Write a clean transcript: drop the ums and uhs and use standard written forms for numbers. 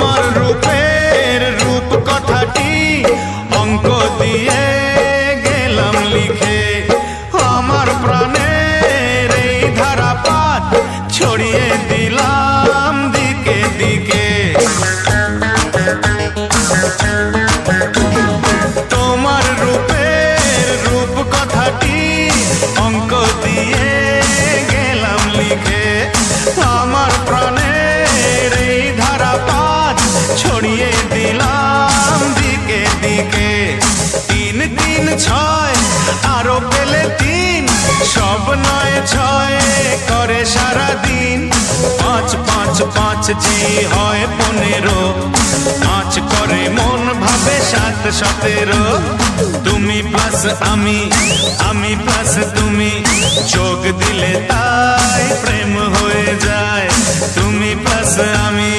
তোমার রূপের রূপ কথাটি অঙ্ক দিয়ে গেলাম লিখে, আমার প্রাণের এই ধারাপাত ছড়িয়ে দিলাম দিকে দিকে। তোমার রূপের রূপ কথাটি অঙ্ক দিয়ে গেলাম লিখে, আমার প্রাণের এই ধারাপাত ছড়িয়ে দিলাম দিকে দিকে। 3 3 6 আরো পেলে 3, সব 9 6 করে সারাদিন। 5 5 5 জি হয় 15, 5 করে মন ভাবে 7 17। তুমি প্লাস আমি, আমি প্লাস তুমি, যোগ দিলে তাই প্রেম হয়ে যায়। তুমি প্লাস আমি।